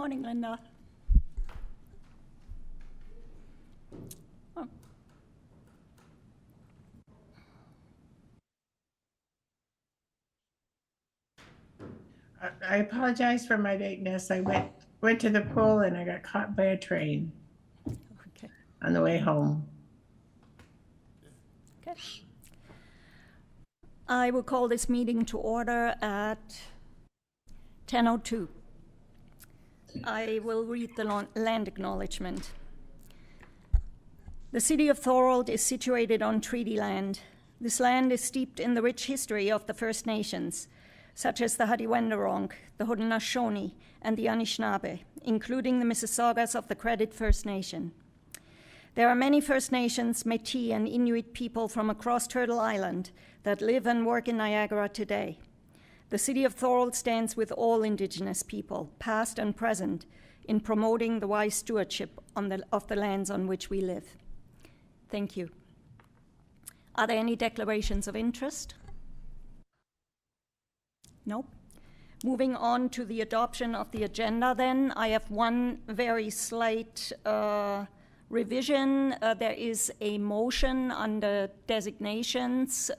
Morning, Linda. Oh. I apologize for my lateness. I went to the pool and I got caught by a train Okay. on the way home. Okay. I will call this meeting to order at 10:02. I will read the land acknowledgement. The city of Thorold is situated on treaty land. This land is steeped in the rich history of the First Nations, such as the Hadiwendorong, the Haudenosaunee, and the Anishinaabe, including the Mississaugas of the Credit First Nation. There are many First Nations, Métis, and Inuit people from across Turtle Island that live and work in Niagara today. The city of Thorold stands with all Indigenous people, past and present, in promoting the wise stewardship of the lands on which we live. Thank you. Are there any declarations of interest? No? Moving on to the adoption of the agenda then, I have one very slight revision. There is a motion under designations.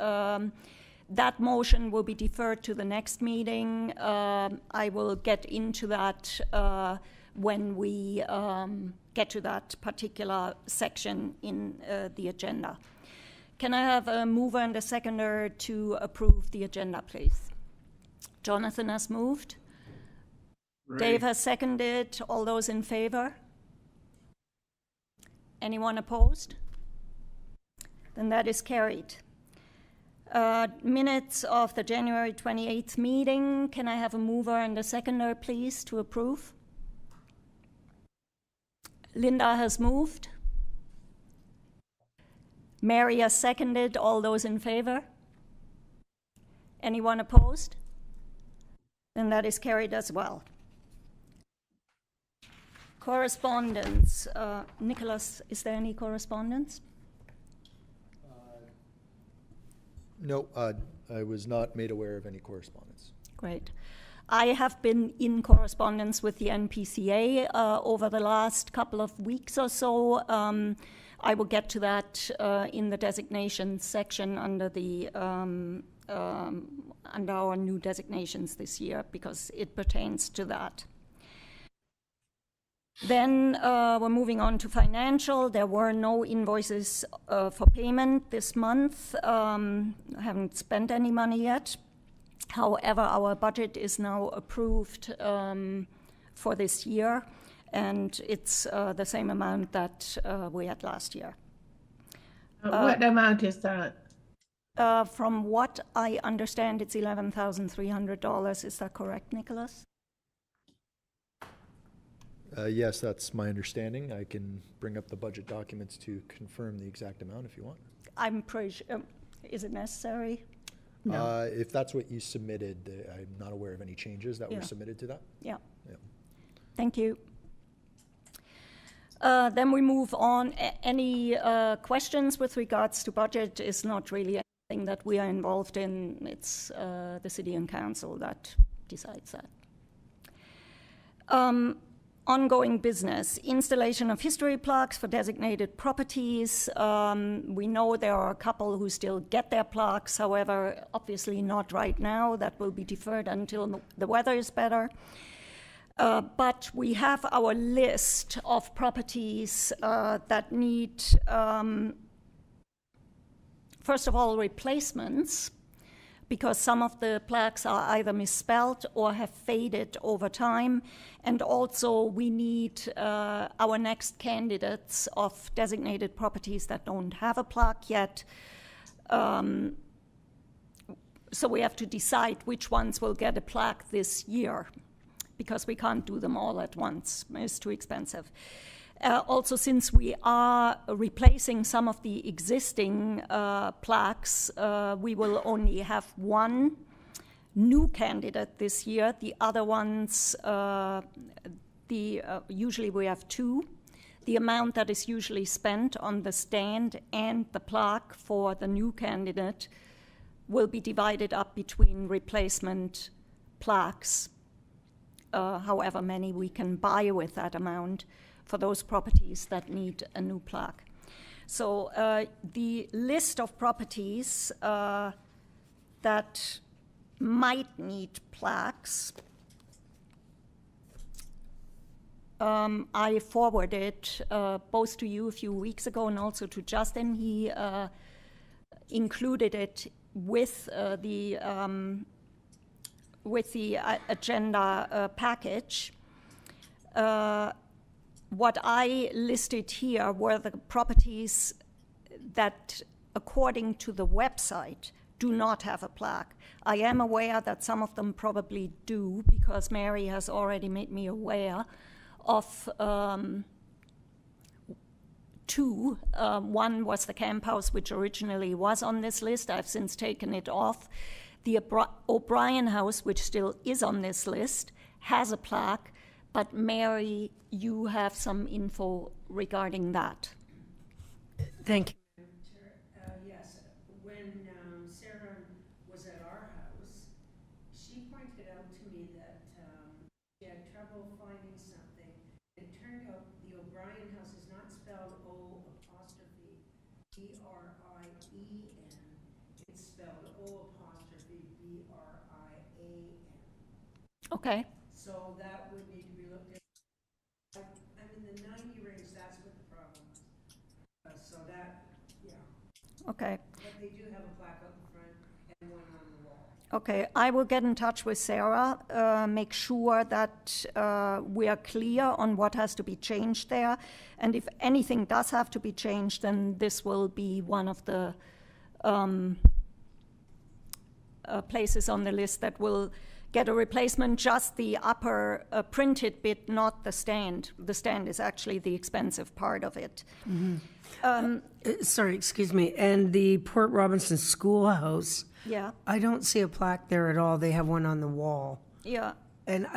That motion will be deferred to the next meeting. I will get into that when we get to that particular section in the agenda. Can I have a mover and a seconder to approve the agenda, please? Jonathan has moved. Right. Dave has seconded. All those in favor? Anyone opposed? Then that is carried. Minutes of the January 28th meeting. Can I have a mover and a seconder, please, to approve? Linda has moved. Mary has seconded. All those in favor? Anyone opposed? Then that is carried as well. Correspondence. Nicholas, is there any correspondence? No, I was not made aware of any correspondence. Great. I have been in correspondence with the NPCA over the last couple of weeks or so. I will get to that in the designation section under the under our new designations this year because it pertains to that. Then we're moving on to financial. There were no invoices for payment this month. I haven't spent any money yet. However, our budget is now approved for this year, and it's the same amount that we had last year. What amount is that? From what I understand, it's $11,300. Is that correct, Nicholas? Yes, that's my understanding. I can bring up the budget documents to confirm the exact amount if you want. I'm pretty sure. Is it necessary? No. If that's what you submitted, I'm not aware of any changes that were submitted to that. Yeah. Thank you. Then we move on. Any questions with regards to budget is not really anything that we are involved in. It's the city and council that decides that. Ongoing business, installation of history plaques for designated properties. We know there are a couple who still get their plaques, however, obviously not right now. That will be deferred until the weather is better. But we have our list of properties that need, first of all, replacements, because some of the plaques are either misspelled or have faded over time. And also we need our next candidates of designated properties that don't have a plaque yet. So we have to decide which ones will get a plaque this year, because we can't do them all at once. It's too expensive. Also, since we are replacing some of the existing plaques, we will only have one new candidate this year. The other ones, usually we have two. The amount that is usually spent on the stand and the plaque for the new candidate will be divided up between replacement plaques however many we can buy with that amount for those properties that need a new plaque. So the list of properties that might need plaques, I forwarded both to you a few weeks ago and also to Justin. He included it with the agenda package. What I listed here were the properties that, according to the website, do not have a plaque. I am aware that some of them probably do, because Mary has already made me aware of two. One was the Camp House, which originally was on this list. I've since taken it off. The O'Brien House, which still is on this list, has a plaque, but Mary, you have some info regarding that. Thank you. Yes, when Sarah was at our house, she pointed out to me that she had trouble finding something. It turned out the O'Brien House is not spelled O''Brien. It's spelled O''Brian. Okay. So that would need to be looked at. I'm in the 90 range, that's what the problem is. So that, yeah. Okay. But they do have a plaque out in front and one on the wall. Okay, I will get in touch with Sarah, make sure that we are clear on what has to be changed there. And if anything does have to be changed, then this will be one of the places on the list that will get a replacement, just the upper printed bit, not the stand. The stand is actually the expensive part of it. Mm-hmm. Sorry, excuse me. And the Port Robinson Schoolhouse, Yeah, I don't see a plaque there at all. They have one on the wall. yeah. And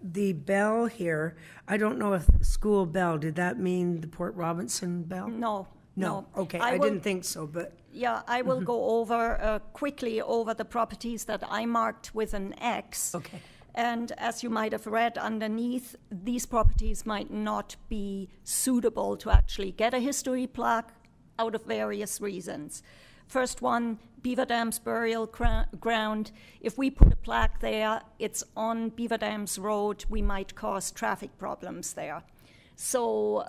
the bell here, I don't know if school bell, did that mean the Port Robinson bell? No. Okay, I I will- didn't think so, but Yeah, I will go over quickly over the properties that I marked with an X. okay. And as you might have read underneath, these properties might not be suitable to actually get a history plaque out of various reasons. First one, Beaver Dam's burial ground. If we put a plaque there, it's on Beaver Dam's road, we might cause traffic problems there. So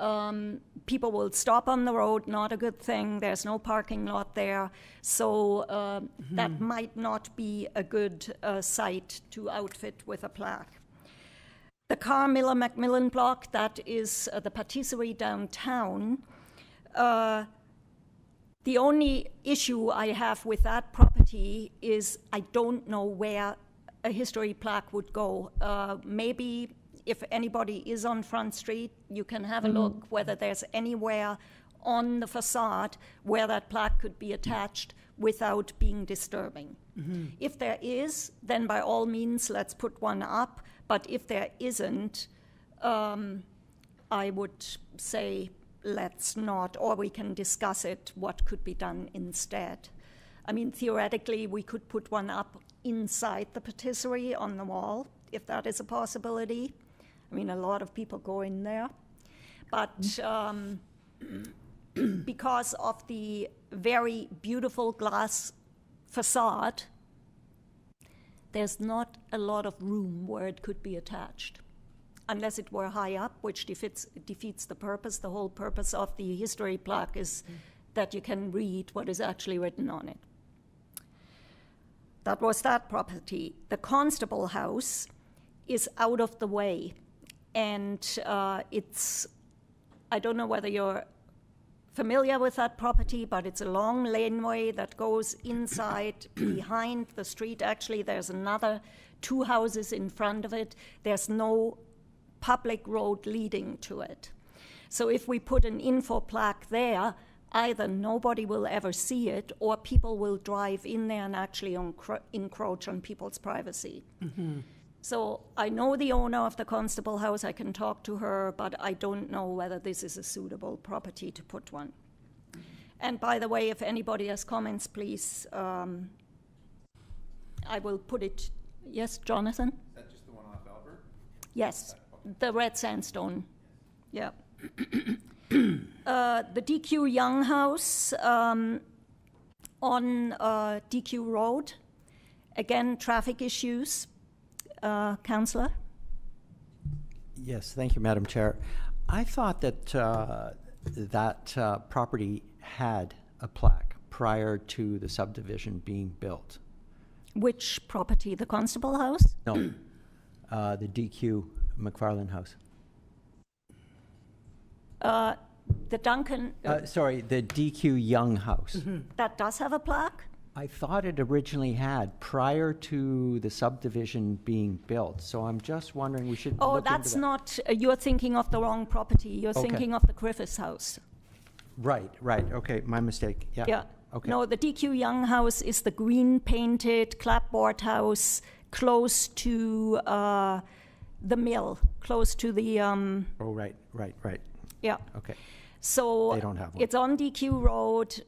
people will stop on the road, not a good thing. There's no parking lot there. So that might not be a good site to outfit with a plaque. The Carr Miller Macmillan block, that is the patisserie downtown. The only issue I have with that property is I don't know where a history plaque would go. Maybe if anybody is on Front Street, you can have a look whether there's anywhere on the facade where that plaque could be attached without being disturbing. If there is, then by all means, let's put one up. But if there isn't, I would say let's not, or we can discuss it, what could be done instead. I mean, theoretically, we could put one up inside the patisserie on the wall, if that is a possibility. I mean, a lot of people go in there. But because of the very beautiful glass facade, there's not a lot of room where it could be attached, unless it were high up, which defeats the purpose. The whole purpose of the history plaque is that you can read what is actually written on it. That was that property. The Constable House is out of the way, and I don't know whether you're familiar with that property, but it's a long laneway that goes inside behind the street. Actually, there's another 2 houses in front of it. There's no public road leading to it. So if we put an info plaque there, either nobody will ever see it, or people will drive in there and actually encroach on people's privacy. So I know the owner of the Constable House, I can talk to her, but I don't know whether this is a suitable property to put one. And by the way, if anybody has comments, please, I will put it. Yes, Jonathan? Is that just the one off Albert? Yes, the red sandstone. Yeah. The DQ Young House on DQ Road. Again, traffic issues. Councillor? Yes, thank you, Madam Chair. I thought that that property had a plaque prior to the subdivision being built. Which property? The Constable House? No, the DQ McFarland House. The Duncan, Sorry, the DQ Young House. that does have a plaque? I thought it originally had prior to the subdivision being built. So I'm just wondering, we should Oh, look into that's that. not, you're thinking of the wrong property. You're Okay. thinking of the Griffiths House. Right. Okay, my mistake. Yeah. Yeah. Okay. No, the DQ Young House is the green painted clapboard house close to the mill, close to the, Oh, right. yeah. Okay. So They don't have one. it's on DQ Road.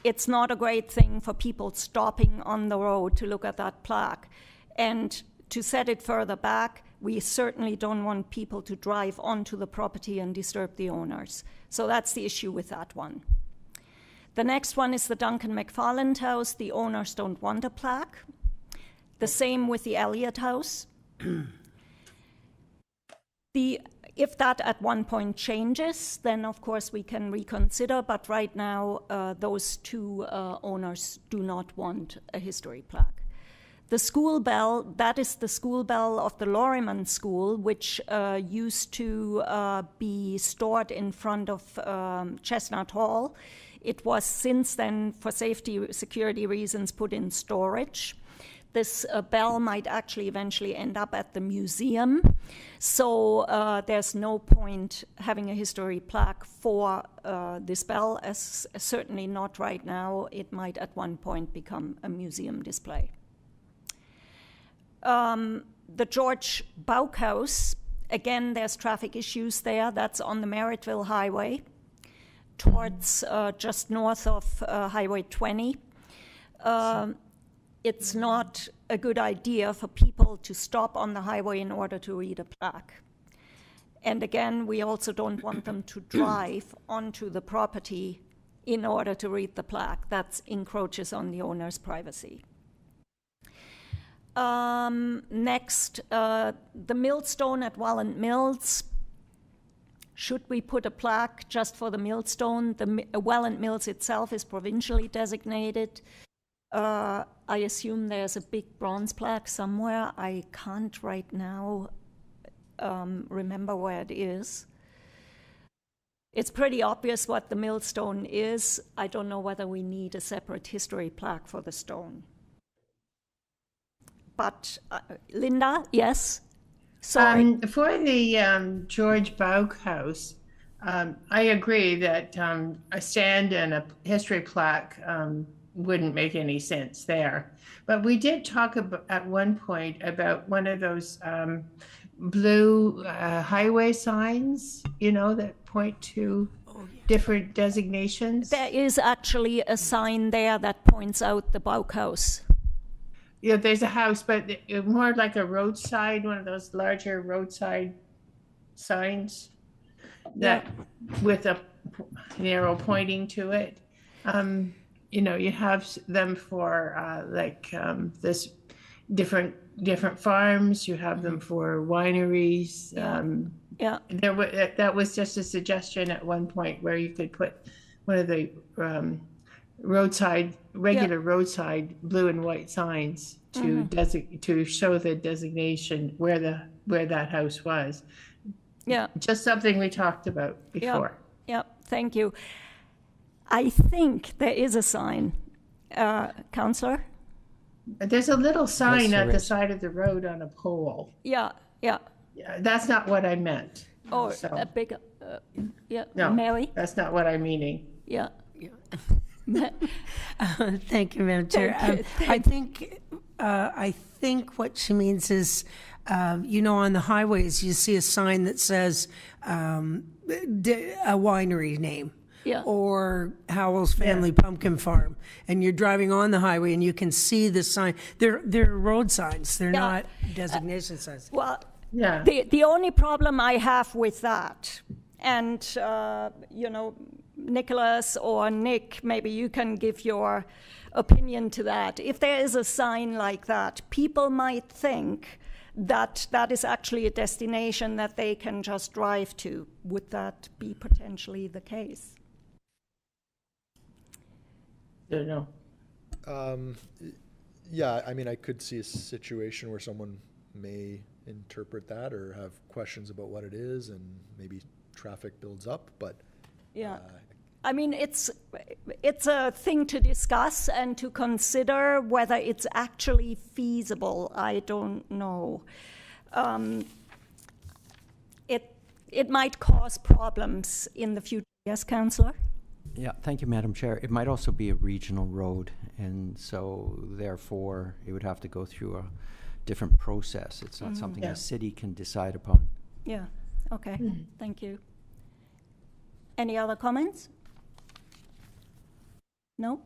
It's not a great thing for people stopping on the road to look at that plaque. And to set it further back, we certainly don't want people to drive onto the property and disturb the owners. So that's the issue with that one. The next one is the Duncan McFarland House. The owners don't want a plaque. The same with the Elliott House. If that at one point changes, then of course we can reconsider, but right now those two owners do not want a history plaque. The school bell, that is the school bell of the Lorriman School, which used to be stored in front of Chestnut Hall. It was since then, for security reasons, put in storage. This bell might actually eventually end up at the museum. So there's no point having a history plaque for this bell, as certainly not right now. It might at one point become a museum display. The George Bauk House, again, there's traffic issues there. That's on the Merrittville Highway, towards just north of Highway 20. It's not a good idea for people to stop on the highway in order to read a plaque. And again, we also don't want them to drive onto the property in order to read the plaque. That encroaches on the owner's privacy. Next, the millstone at Welland Mills. Should we put a plaque just for the millstone? The Welland Mills itself is provincially designated. I assume there's a big bronze plaque somewhere. I can't right now remember where it is. It's pretty obvious what the millstone is. I don't know whether we need a separate history plaque for the stone. But Linda, yes? Sorry. For the George Bauk House, I agree that a stand and a history plaque wouldn't make any sense there. But we did talk about, at one point, about one of those blue highway signs, that point to different designations. There is actually a sign there that points out the Bauk House. Yeah, there's a house, but more like a roadside, one of those larger roadside signs that with a arrow pointing to it. You have them for this different farms. You have them for wineries. Yeah. That was just a suggestion at one point where you could put one of the regular roadside blue and white signs to show the designation where that house was. Yeah. Just something we talked about before. Yeah. Thank you. I think there is a sign, Councillor. There's a little sign Yes, at there the is. side of the road on a pole. Yeah. Yeah, that's not what I meant. Or So, a big, no, Mary? that's not what I'm meaning. Yeah. Thank you, Madam Chair. I think what she means is, on the highways, you see a sign that says a winery name. Yeah. Or Howell's Family Pumpkin Farm, and you're driving on the highway and you can see the sign. They're road signs. They're not designation signs. Well, Yeah. The only problem I have with that, and, Nicholas or Nick, maybe you can give your opinion to that. If there is a sign like that, people might think that that is actually a destination that they can just drive to. Would that be potentially the case? Don't know. Yeah, I mean, I could see a situation where someone may interpret that or have questions about what it is, and maybe traffic builds up, but Yeah. I mean, it's a thing to discuss and to consider whether it's actually feasible. I don't know. It might cause problems in the future. Yes, Councillor? Yeah, thank you, Madam Chair. It might also be a regional road, and so therefore it would have to go through a different process. It's not something Yeah. a city can decide upon. Yeah. Okay. Thank you. Any other comments? No?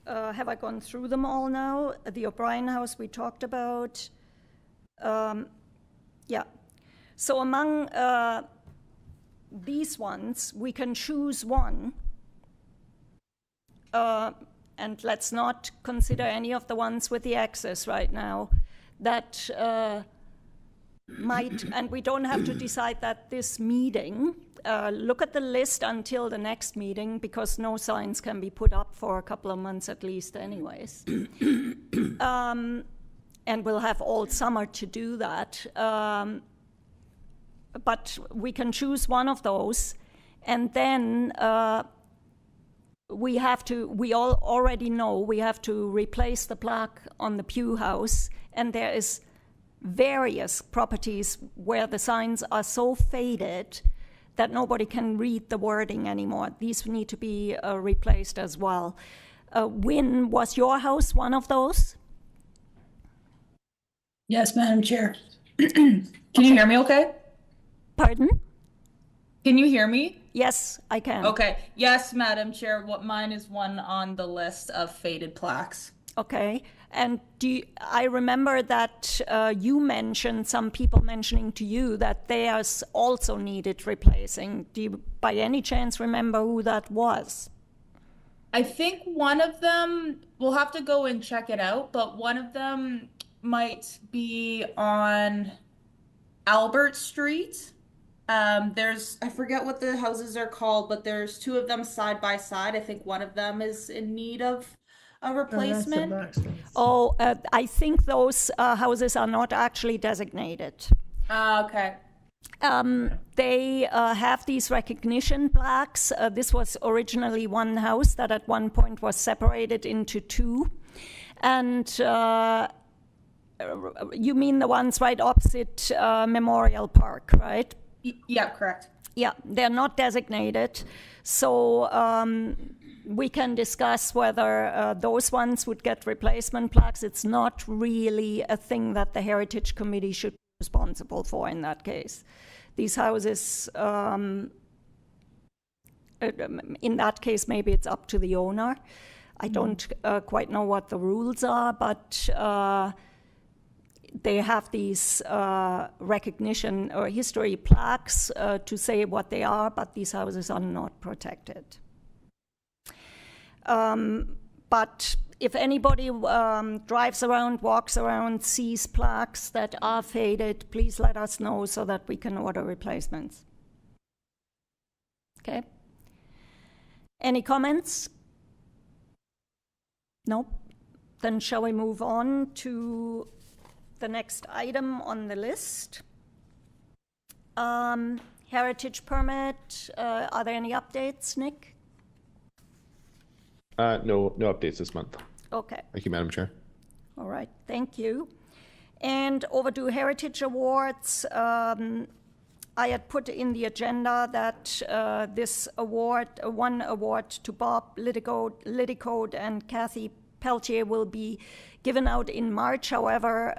Have I gone through them all now? The O'Brien House we talked about. Yeah. So among these ones, we can choose one. And let's not consider any of the ones with the access right now. That might, and we don't have to decide that this meeting. Look at the list until the next meeting, because no signs can be put up for a couple of months at least anyways. And we'll have all summer to do that. But we can choose one of those, and then we all already know we have to replace the plaque on the Pew House, and there is various properties where the signs are so faded that nobody can read the wording anymore. These need to be replaced as well. Wynne, was your house one of those? Yes, Madam Chair. Can you hear me okay? Pardon? Can you hear me? Yes, I can. Okay. Yes, Madam Chair. Mine is one on the list of faded plaques. Okay. And I remember that you mentioned, some people mentioning to you that theirs also needed replacing. Do you by any chance remember who that was? I think one of them, we'll have to go and check it out, but one of them might be on Albert Street. I forget what the houses are called, but there's two of them side by side. I think one of them is in need of a replacement. I think those houses are not actually designated. Okay. They have these recognition plaques. This was originally one house that at one point was separated into two. And you mean the ones right opposite Memorial Park, right? Yeah, correct. Yeah, they're not designated. So we can discuss whether those ones would get replacement plaques. It's not really a thing that the Heritage Committee should be responsible for in that case. These houses, in that case, maybe it's up to the owner. I don't quite know what the rules are, but they have these recognition or history plaques to say what they are, but these houses are not protected. But if anybody drives around, walks around, sees plaques that are faded, please let us know so that we can order replacements. Okay? Any comments? No? Then shall we move on to the next item on the list? Heritage permit, are there any updates, Nick? No updates this month. Okay. Thank you, Madam Chair. All right, thank you. And overdue heritage awards, I had put in the agenda that this award, one award to Bob Liddicoat and Kathy Peltier will be given out in March. However,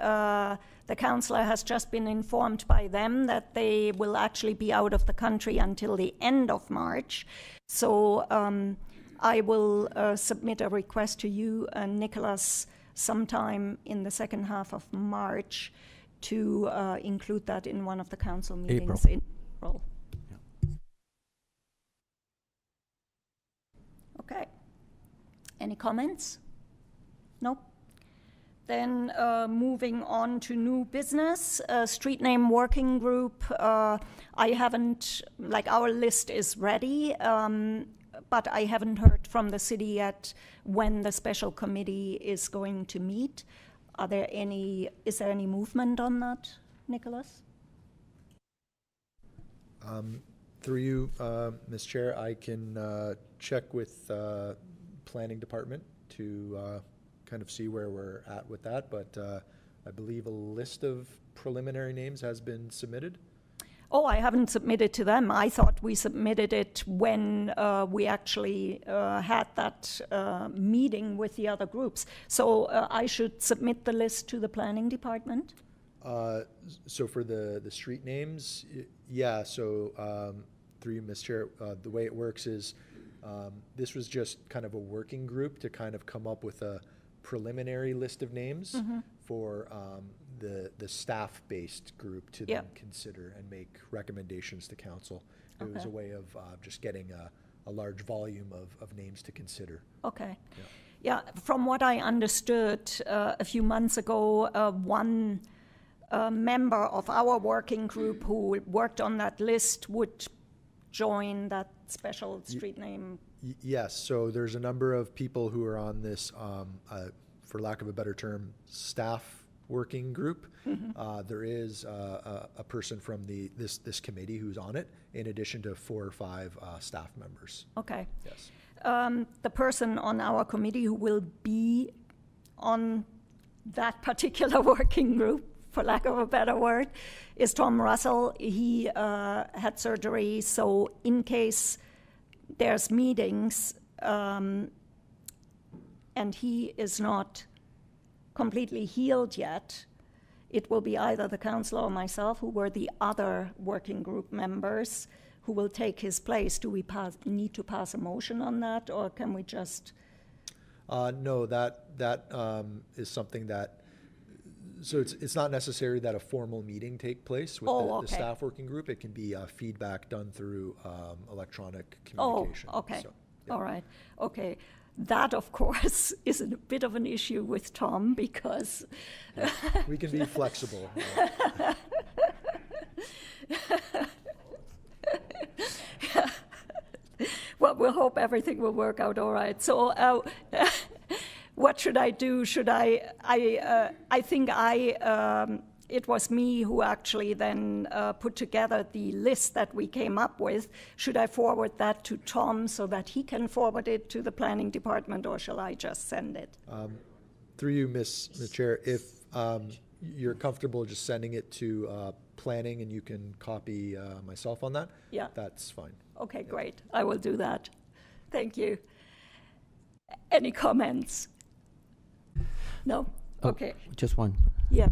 the councillor has just been informed by them that they will actually be out of the country until the end of March. So I will submit a request to you, Nicholas, sometime in the second half of March to include that in one of the council meetings in April. Okay. Any comments? No? Then moving on to new business, street name working group. I haven't, like, our list is ready, but I haven't heard from the city yet when the special committee is going to meet. Is there any movement on that, Nicholas? Through you, Ms. Chair, I can check with Planning Department to kind of see where we're at with that, but I believe a list of preliminary names has been submitted. Oh, I haven't submitted to them. I thought we submitted it when we actually had that meeting with the other groups. So I should submit the list to the Planning Department? So for the street names, yeah, so through you, Ms. Chair, the way it works is this was just kind of a working group to kind of come up with a preliminary list of names for the staff-based group to then consider and make recommendations to council. It was a way of just getting a large volume of names to consider. Okay. Yeah, from what I understood a few months ago, one member of our working group who worked on that list would join that special street name. Yes, so there's a number of people who are on this, for lack of a better term, staff working group. There is a person from this committee who's on it, in addition to 4 or 5 staff members. Okay. Yes. The person on our committee who will be on that particular working group, for lack of a better word, is Tom Russell. He had surgery, so in case there's meetings and he is not completely healed yet, it will be either the councillor or myself, who were the other working group members, who will take his place. Do we need to pass a motion on that, or can we just? No, that is something that. So it's not necessary that a formal meeting take place with the staff working group. It can be feedback done through electronic communication. Oh, okay. So, yeah. All right. Okay. That, of course, is a bit of an issue with Tom because... We can be flexible. Well, we'll hope everything will work out all right. So what should I do? Should I think it was me who actually then put together the list that we came up with. Should I forward that to Tom so that he can forward it to the Planning Department, or shall I just send it? Through you, Ms. Chair, if you're comfortable just sending it to Planning and you can copy myself on that, that's fine. Okay, great. I will do that. Thank you. Any comments? No? Okay. Just one. Yeah.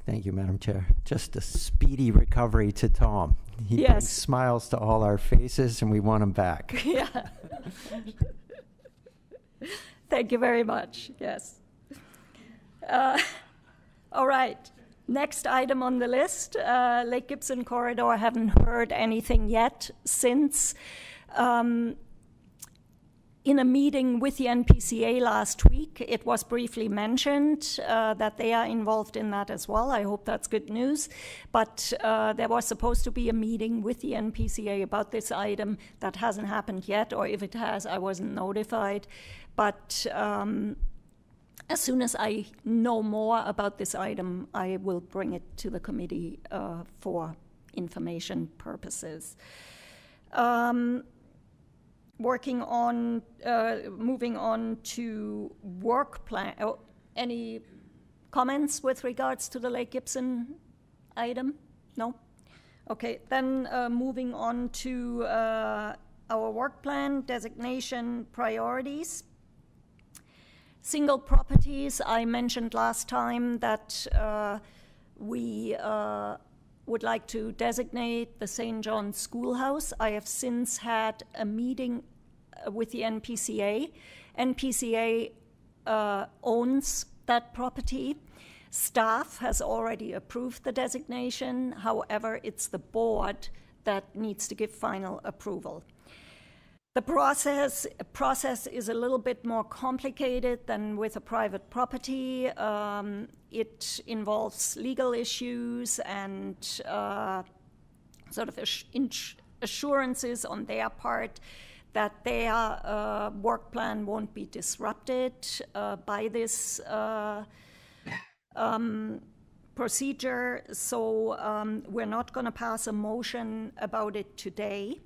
Thank you, Madam Chair. Just a speedy recovery to Tom. He brings smiles to all our faces, and we want him back. Yeah. Thank you very much. Yes. All right. Next item on the list, Lake Gibson Corridor. I haven't heard anything yet since. In a meeting with the NPCA last week, it was briefly mentioned that they are involved in that as well. I hope that's good news. But there was supposed to be a meeting with the NPCA about this item. That hasn't happened yet, or if it has, I wasn't notified. But as soon as I know more about this item, I will bring it to the committee for information purposes. Moving on to work plan. Oh, any comments with regards to the Lake Gibson item? No? Okay, then moving on to our work plan, designation priorities. Single properties, I mentioned last time that we would like to designate the St. John's Schoolhouse. I have since had a meeting with the NPCA. NPCA owns that property. Staff has already approved the designation. However, it's the board that needs to give final approval. The process is a little bit more complicated than with a private property. It involves legal issues and sort of assurances on their part that their work plan won't be disrupted by this procedure. So we're not going to pass a motion about it today.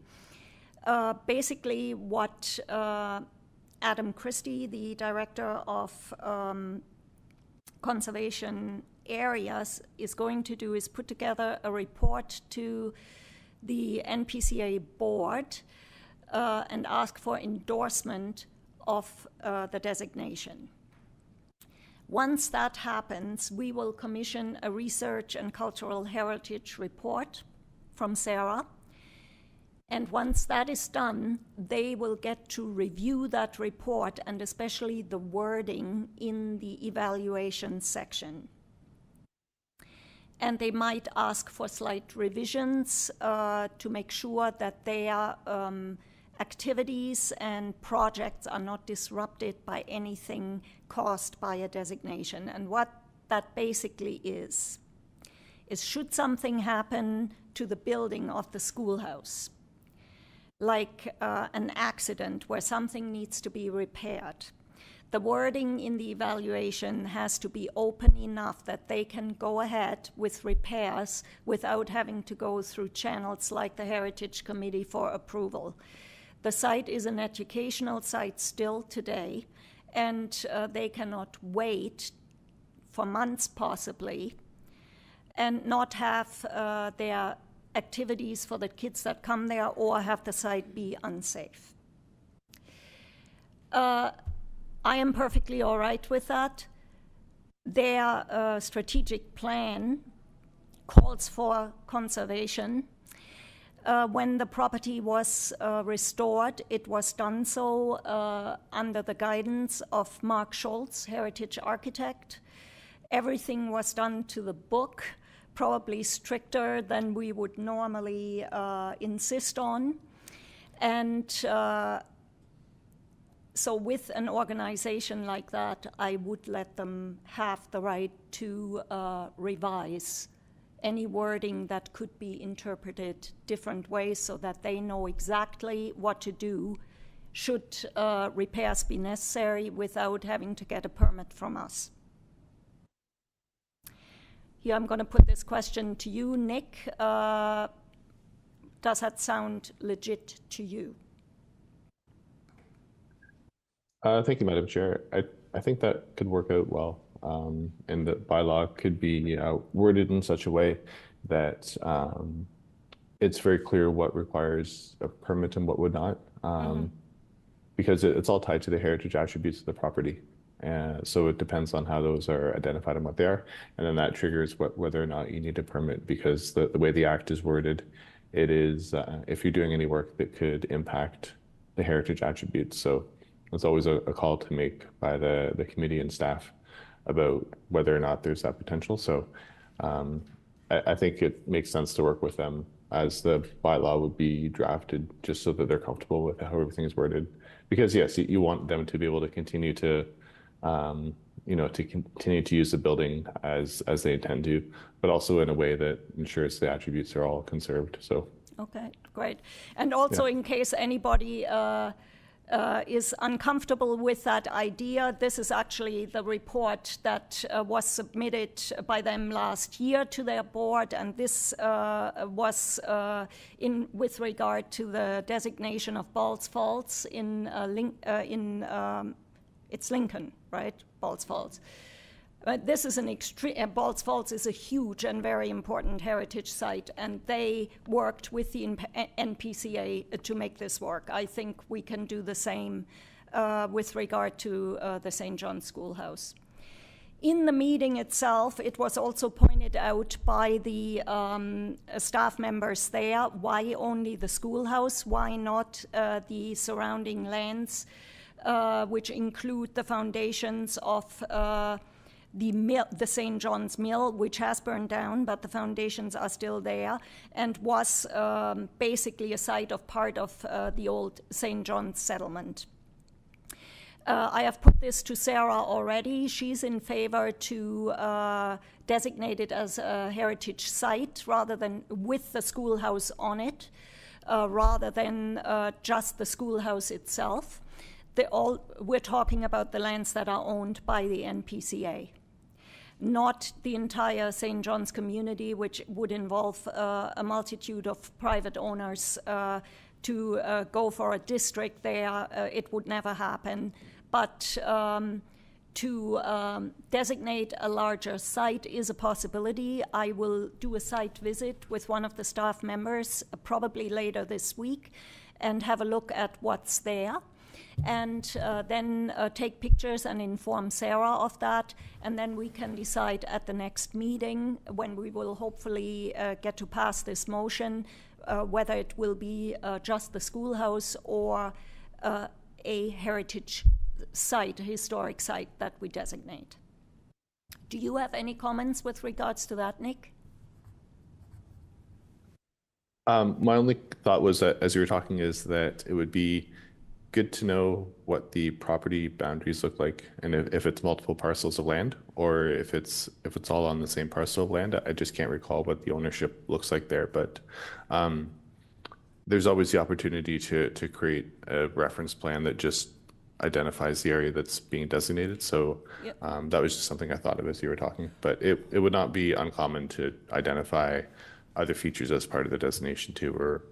Basically, what Adam Christie, the director of conservation areas, is going to do is put together a report to the NPCA board and ask for endorsement of the designation. Once that happens, we will commission a research and cultural heritage report from SARA. And once that is done, they will get to review that report and especially the wording in the evaluation section. And they might ask for slight revisions to make sure that their activities and projects are not disrupted by anything caused by a designation. And what that basically is should something happen to the building of the schoolhouse, like an accident where something needs to be repaired, the wording in the evaluation has to be open enough that they can go ahead with repairs without having to go through channels like the Heritage Committee for approval. The site is an educational site still today, and they cannot wait for months possibly and not have their activities for the kids that come there or have the site be unsafe. I am perfectly all right with that. Their strategic plan calls for conservation. When the property was restored, it was done so under the guidance of Mark Schultz, heritage architect. Everything was done to the book, probably stricter than we would normally insist on. And so with an organization like that, I would let them have the right to revise any wording that could be interpreted different ways so that they know exactly what to do should repairs be necessary without having to get a permit from us. Here I'm going to put this question to you, Nick. Does that sound legit to you? Thank you, Madam Chair. I think that could work out well. And the bylaw could be worded in such a way that it's very clear what requires a permit and what would not, because it's all tied to the heritage attributes of the property. So it depends on how those are identified and what they are. And then that triggers whether or not you need a permit, because the way the act is worded, it is if you're doing any work that could impact the heritage attributes. So it's always a call to make by the committee and staff about whether or not there's that potential. So I think it makes sense to work with them as the bylaw would be drafted, just so that they're comfortable with how everything is worded. Because yes, you want them to be able to continue to, continue to use the building as they intend to, but also in a way that ensures the attributes are all conserved. So. Okay, great. And also, in case anybody is uncomfortable with that idea, this is actually the report that was submitted by them last year to their board, and this was with regard to the designation of Balls Falls it's Lincoln, right? Balls Falls. This is an extreme. Balls Falls is a huge and very important heritage site, and they worked with the NPCA to make this work. I think we can do the same with regard to the St. John's Schoolhouse. In the meeting itself, it was also pointed out by the staff members there, why only the schoolhouse? Why not the surrounding lands, which include the foundations of the St. John's Mill, which has burned down, but the foundations are still there, and was basically a site of part of the old St. John's settlement. I have put this to Sarah already. She's in favor to designate it as a heritage site rather than with the schoolhouse on it, rather than just the schoolhouse itself. We're talking about the lands that are owned by the NPCA, not the entire St. John's community, which would involve a multitude of private owners to go for a district there. It would never happen. But to designate a larger site is a possibility. I will do a site visit with one of the staff members probably later this week and have a look at what's there, and then take pictures and inform Sarah of that, and then we can decide at the next meeting, when we will hopefully get to pass this motion, whether it will be just the schoolhouse or a heritage site, a historic site that we designate. Do you have any comments with regards to that, Nick? My only thought was that as you were talking is that it would be good to know what the property boundaries look like, and if it's multiple parcels of land, or if it's all on the same parcel of land. I just can't recall what the ownership looks like there, but there's always the opportunity to create a reference plan that just identifies the area that's being designated. So Yep. That was just something I thought of as you were talking, but it would not be uncommon to identify other features as part of the designation too, or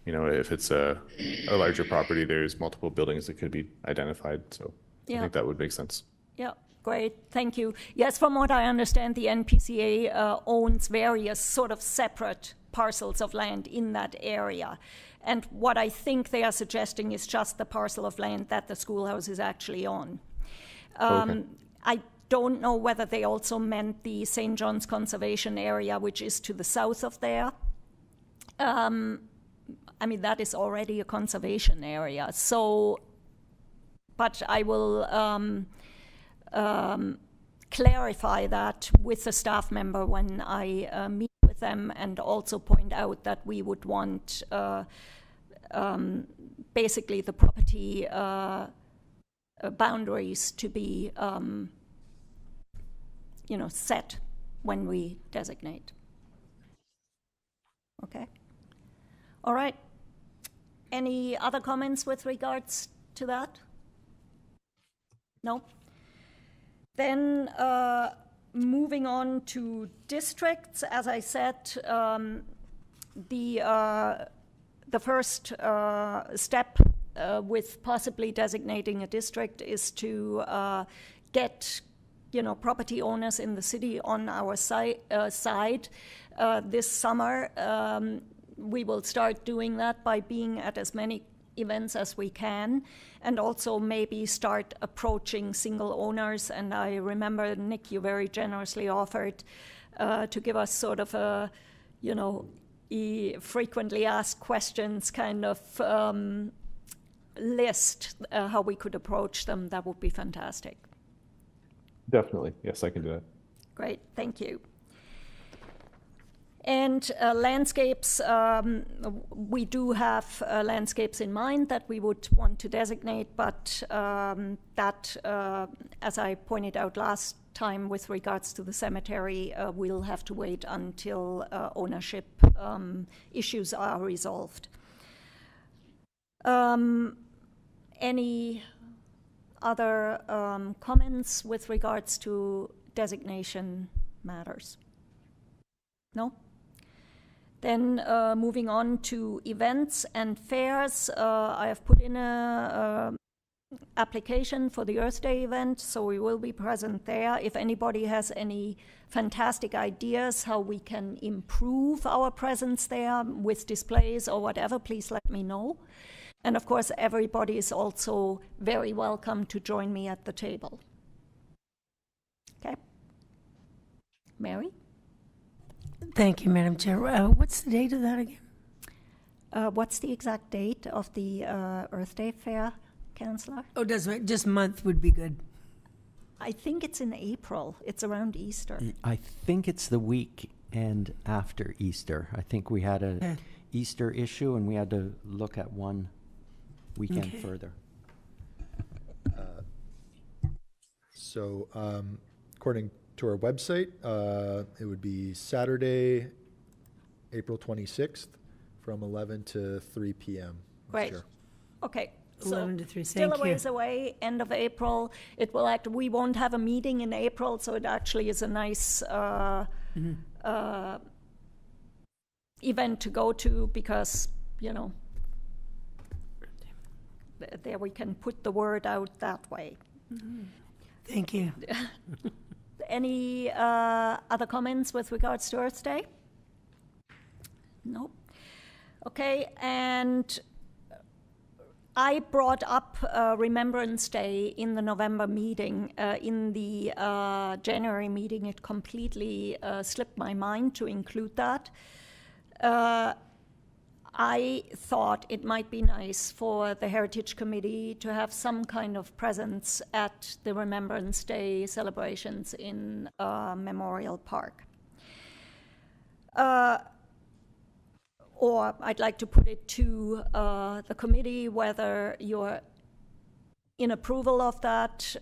if it's a larger property, there's multiple buildings that could be identified. So I Yeah. think that would make sense. Yeah, great, thank you. Yes, from what I understand, the NPCA owns various sort of separate parcels of land in that area. And what I think they are suggesting is just the parcel of land that the schoolhouse is actually on. Okay. I don't know whether they also meant the St. John's Conservation Area, which is to the south of there. I mean, that is already a conservation area. So, but I will clarify that with the staff member when I meet with them, and also point out that we would want basically the property boundaries to be set when we designate. Okay. All right. Any other comments with regards to that? No? Then moving on to districts, as I said, the first step with possibly designating a district is to get property owners in the city on our side. This summer, we will start doing that by being at as many events as we can, and also maybe start approaching single owners. And I remember, Nick, you very generously offered to give us sort of a, frequently asked questions kind of list, how we could approach them. That would be fantastic. Definitely. Yes, I can do that. Great, thank you. And landscapes, we do have landscapes in mind that we would want to designate, but that, as I pointed out last time with regards to the cemetery, we'll have to wait until ownership issues are resolved. Any other comments with regards to designation matters? No? Then moving on to events and fairs, I have put in a application for the Earth Day event, so we will be present there. If anybody has any fantastic ideas how we can improve our presence there with displays or whatever, please let me know. And of course, everybody is also very welcome to join me at the table. Okay. Mary? Thank you, Madam Chair. What's the date of that again? What's the exact date of the Earth Day Fair, Councillor? Oh, just month would be good. I think it's in April. It's around Easter. I think it's the weekend after Easter. I think we had a Easter issue, and we had to look at one weekend further. So, according to our website, it would be Saturday, April 26th, from 11 to 3 p.m. Great. Okay. 11 to 3, Still thank a you. ways away, end of April. It will we won't have a meeting in April, so it actually is a nice event to go to because, you know, there we can put the word out that way. Thank you. Any other comments with regards to Earth Day? Nope. Okay, and I brought up Remembrance Day in the November meeting. In the January meeting, it completely slipped my mind to include that. I thought it might be nice for the Heritage Committee to have some kind of presence at the Remembrance Day celebrations in Memorial Park. Or I'd like to put it to the committee whether you're in approval of that.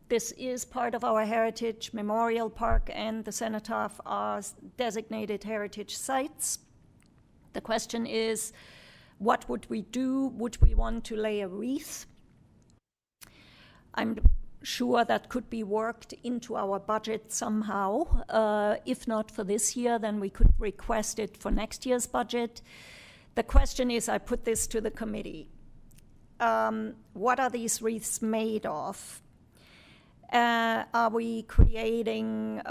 This is part of our heritage. Memorial Park and the Cenotaph are designated heritage sites. The question is, what would we do? Would we want to lay a wreath? I'm sure that could be worked into our budget somehow. If not for this year, then we could request it for next year's budget. The question is, I put this to the committee. What are these wreaths made of? Are we creating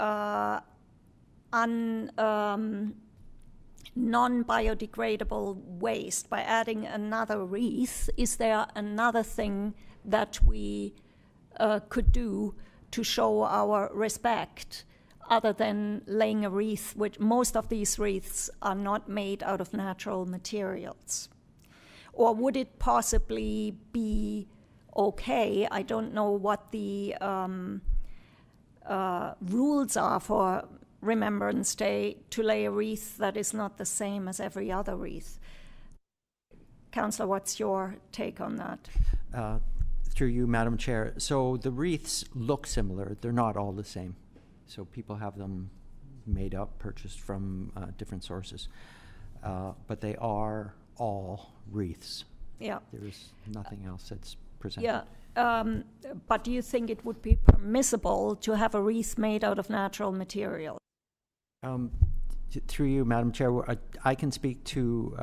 non-biodegradable waste by adding another wreath? Is there another thing that we could do to show our respect other than laying a wreath, which most of these wreaths are not made out of natural materials? Or would it possibly be okay? I don't know what the rules are for Remembrance Day to lay a wreath that is not the same as every other wreath. Councillor, what's your take on that? Through you, Madam Chair. So the wreaths look similar. They're not all the same. So people have them made up, purchased from different sources. But they are all wreaths. Yeah. There is nothing else that's presented. Yeah. But do you think it would be permissible to have a wreath made out of natural material? Through you, Madam Chair, I can speak to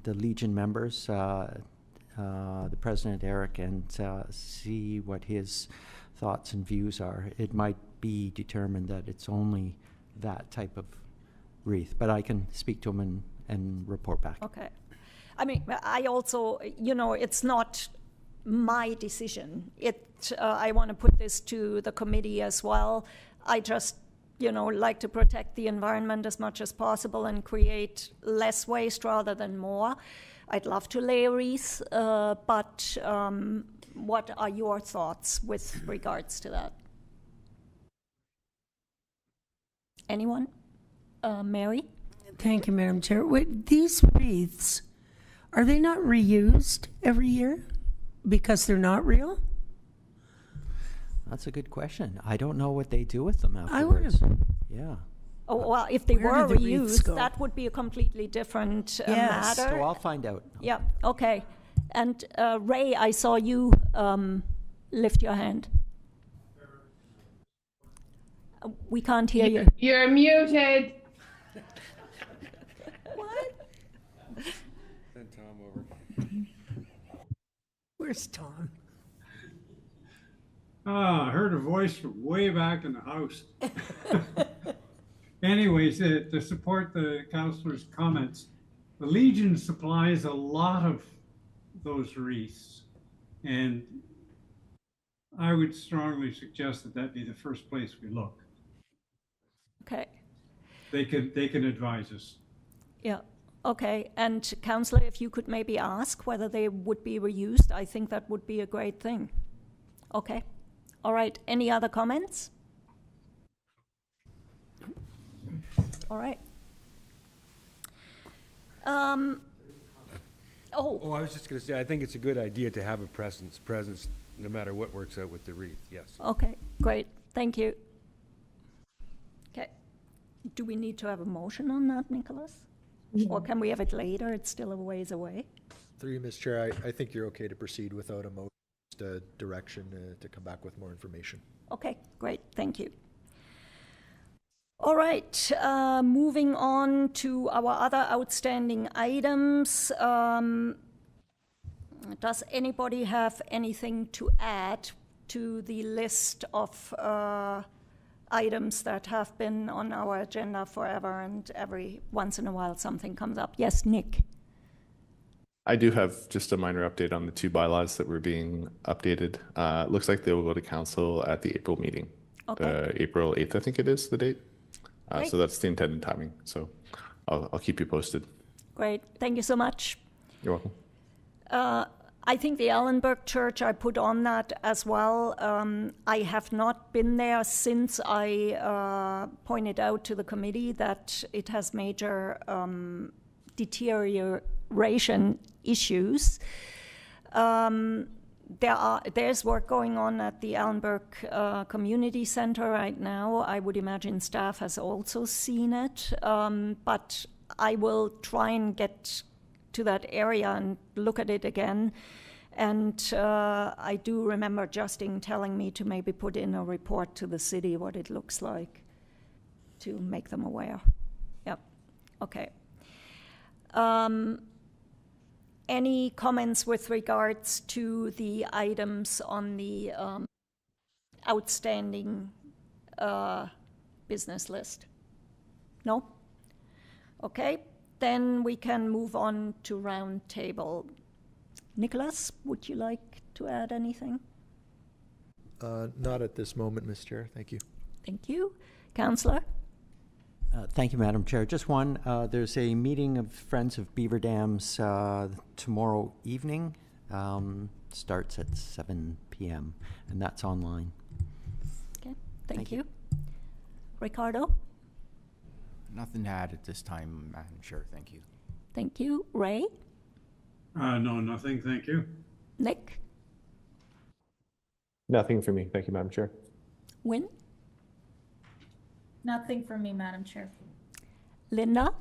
the Legion members, the President, Eric, and see what his thoughts and views are. It might be determined that it's only that type of wreath, but I can speak to him and report back. Okay. I mean, I also, you know, it's not my decision. I want to put this to the committee as well. I just, you know, like to protect the environment as much as possible and create less waste rather than more. I'd love to lay a wreath, but what are your thoughts with regards to that? Anyone? Mary? Thank you, Madam Chair. Wait, these wreaths, are they not reused every year because they're not real? That's a good question. I don't know what they do with them I would afterwards. have. Yeah. Oh, well, if they Where were did the wreaths reused, go? that would be a completely different Yes. matter. So I'll find out. Yeah, okay. And Ray, I saw you lift your hand. We can't hear you. You're muted. What? Send Tom over. Where's Tom? I heard a voice from way back in the house. Anyways, to support the councillor's comments, the Legion supplies a lot of those wreaths, and I would strongly suggest that that be the first place we look. Okay, They can advise us. yeah, okay. And councillor, if you could maybe ask whether they would be reused, I think that would be a great thing. Okay, All right, any other comments? All right. Oh, I was just going to say, I think it's a good idea to have a presence no matter what works out with the wreath, yes. Okay, great, thank you. Okay, do we need to have a motion on that, Nicholas? Or can we have it later? It's still a ways away. Through you, Ms. Chair, I think you're okay to proceed without a motion, just a direction to come back with more information. Okay, great, thank you. All right, moving on to our other outstanding items. Does anybody have anything to add to the list of items that have been on our agenda forever and every once in a while something comes up? Yes, Nick. I do have just a minor update on the 2 bylaws that were being updated. It looks like they will go to council at the April meeting. Okay. April 8th, I think it is the date. Great. So that's the intended timing. So I'll keep you posted. Great, thank you so much. You're welcome. I think the Allenberg Church, I put on that as well. I have not been there since I pointed out to the committee that it has major deterioration issues. There's work going on at the Allenberg Community Center right now. I would imagine staff has also seen it, but I will try and get to that area and look at it again. And I do remember Justin telling me to maybe put in a report to the city what it looks like to make them aware. Yep, okay. Any comments with regards to the items on the outstanding business list? No? Okay, then we can move on to roundtable. Nicholas, would you like to add anything? Not at this moment, Ms. Chair. Thank you. Thank you. Councillor? Thank you, Madam Chair. Just one, there's a meeting of Friends of Beaver Dams tomorrow evening. Starts at 7 p.m. and that's online. Okay, thank you. Ricardo? Nothing to add at this time, Madam Chair. Thank you. Thank you. Ray? No, nothing. Thank you. Nick? Nothing for me. Thank you, Madam Chair. Wynne? Nothing for me, Madam Chair. Linda?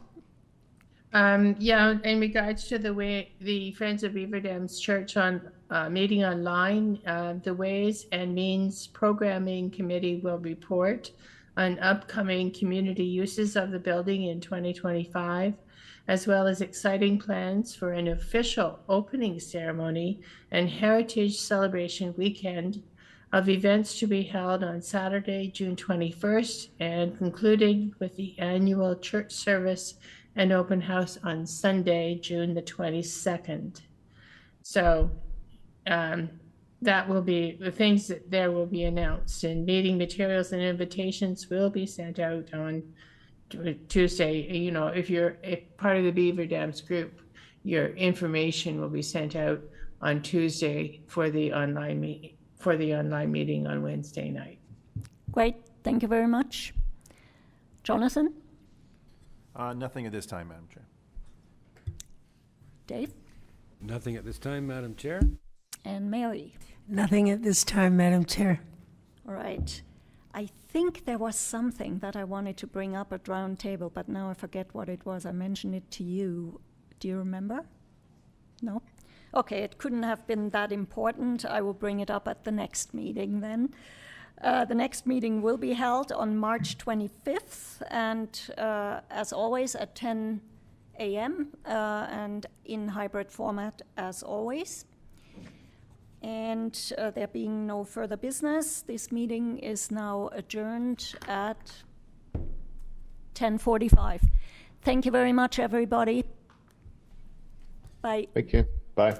Yeah, in regards to the Friends of Beaver Dams Church on meeting online, the Ways and Means Programming Committee will report on upcoming community uses of the building in 2025, as well as exciting plans for an official opening ceremony and heritage celebration weekend of events to be held on Saturday, June 21st, and concluding with the annual church service and open house on Sunday, June the 22nd. So that will be the things that there will be announced, and meeting materials and invitations will be sent out on Tuesday. You know, if you're part of the Beaver Dams group, your information will be sent out on Tuesday for the online meeting on Wednesday night. Great, thank you very much. Jonathan? Nothing at this time, Madam Chair. Dave? Nothing at this time, Madam Chair. And Mary? Nothing at this time, Madam Chair. All right. I think there was something that I wanted to bring up at roundtable, but now I forget what it was. I mentioned it to you. Do you remember? No? Okay, it couldn't have been that important. I will bring it up at the next meeting then. The next meeting will be held on March 25th, and as always at 10 a.m. And in hybrid format as always. And there being no further business, this meeting is now adjourned at 10:45. Thank you very much, everybody. Bye. Thank you. Bye.